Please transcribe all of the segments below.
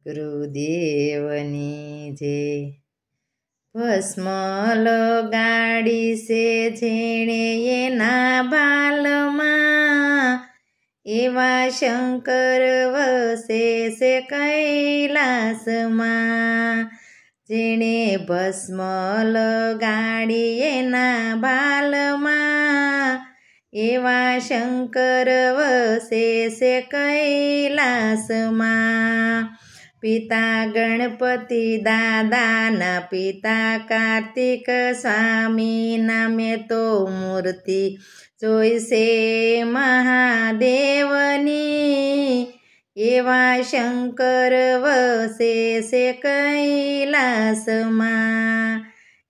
ગુરુદેવની જય। ભસ્મ લગાડી છે જેણે એના બાલમાં, એવા શંકર વસે છે કૈલાસમાં। જેણે ભસ્મ લગાડી એના બાલમાં, એવા શંકર વસે છે કૈલાસમાં। પિતા ગણપતિ દાદાના પિતા કાર્તિક સ્વામીના મેં તો મૂર્તિ જોઈ છે મહાદેવની, એવા શંકર વસે છે કૈલાસમાં।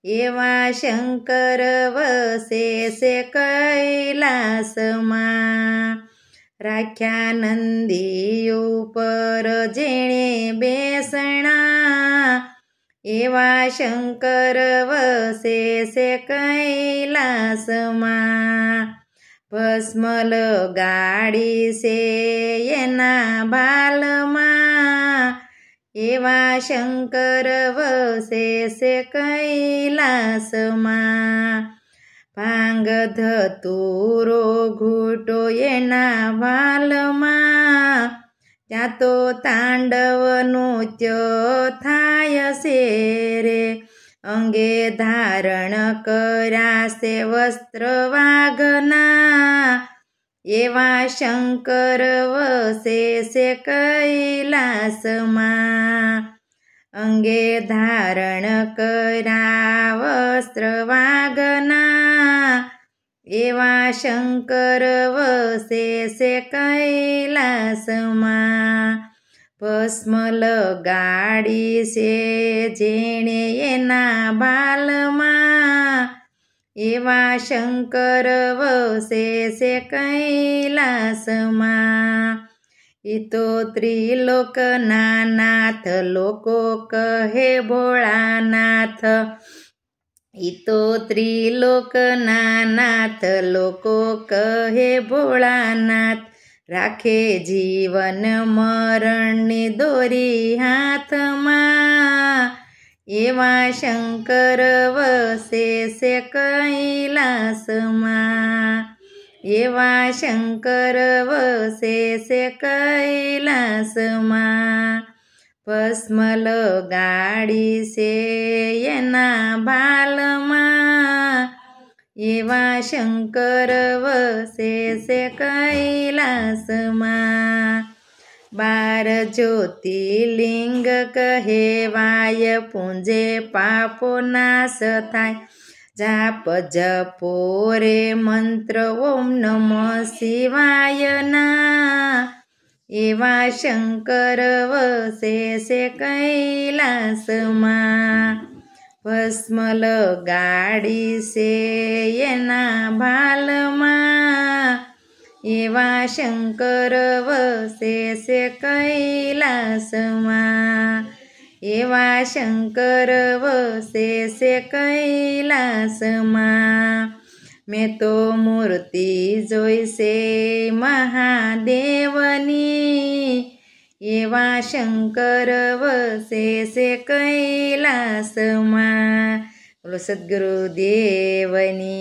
એવા શંકર વસે છે કૈલાસમાં। રાખ્યા નંદી ઉપર જેણે બેસણા, એવા શંકર વસે છે કૈલાસમાં। ભસ્મ લગાડી છે એના બાલમાં, એવા શંકર વસે છે કૈલાસમાં। ભાંગ ધતુરો ઘૂંટો એના વાલમાં, ત્યાં તો તાંડવ નૃત્ય થાય છે રે। અંગે ધારણ કર્યા છે વસ્ત્ર વાઘના, એવા શંકર વસે છે કૈલાસમાં। અંગે ધારણ કર્યા વસ્ત્ર વાઘના, એવા શંકર વસે છે કૈલાસમાં। ભસ્મ લગાડી છે જેણે એના બાલમાં, એવા શંકર વસે છે કૈલાસમાં। ઈ તો ત્રિલોકના નાથ લોકો કહે ભોળાનાથ, ઈ તો ત્રિલોકના નાથ લોકો કહે ભોળાનાથ। રાખે જીવન મરણની દોરી હાથમાં, એવા શંકર વસે છે કૈલાસમાં। એવા શંકર વસે છે કૈલાસમાં। ભસ્મ લગાડી છે એના બાલમાં, એવા શંકર વસે છે કૈલાસમાં। 12 જ્યોતિર્લિંગ કહેવાય, પૂંજે પાપો નાશ થાય। જાપ જપો રે મંત્ર ઓમ નમઃ શિવાયના, એવા શંકર વસે છે કૈલાસમાં। ભસ્મ લગાડી છે એના બાલમાં, એવા શંકર વસે છે કૈલાસમાં। એવા શંકર વસે છે કૈલાસમાં। મેં તો મૂર્તિ જોઈ છે મહાદેવની, એવા શંકર વસે છે કૈલાસમાં। બોલો સદ્ગુરુદેવની।